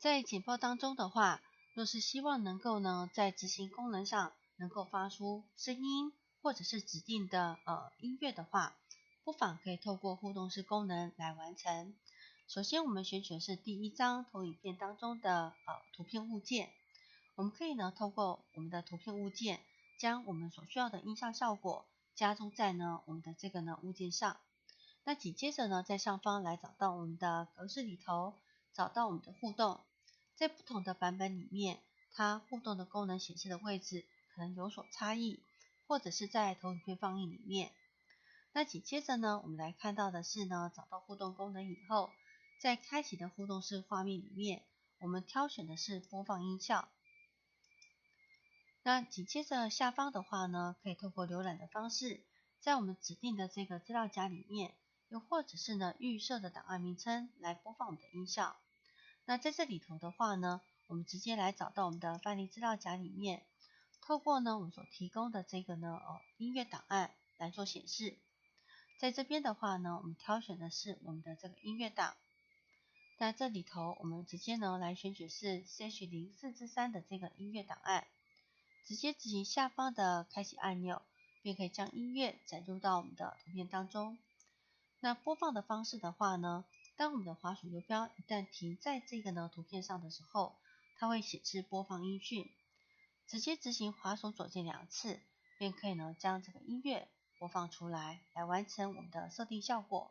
在简报当中的话，若是希望能够呢在执行功能上能够发出声音或者是指定的音乐的话，不妨可以透过互动式功能来完成。首先我们选取的是第一张投影片当中的图片物件，我们可以呢透过我们的图片物件，将我们所需要的音效效果加注在呢我们的这个呢物件上。那紧接着呢，在上方来找到我们的格式里头，找到我们的互动，在不同的版本里面，它互动的功能显示的位置可能有所差异，或者是在投影片放映里面。那紧接着呢，我们来看到的是呢，找到互动功能以后，在开启的互动式画面里面，我们挑选的是播放音效。那紧接着下方的话呢，可以透过浏览的方式，在我们指定的这个资料夹里面，又或者是呢预设的档案名称来播放我们的音效。那在这里头的话呢，我们直接来找到我们的范例资料夹里面，透过呢我们所提供的这个呢音乐档案来做显示。在这边的话呢，我们挑选的是我们的这个音乐档。那这里头我们直接呢来选取是 CH04-3 的这个音乐档案。直接执行下方的开启按钮，便可以将音乐载入到我们的图片当中。那播放的方式的话呢，当我们的滑鼠游标一旦停在这个图片上的时候，它会显示播放音讯。直接执行滑鼠左键2次，便可以将这个音乐播放出来，来完成我们的设定效果。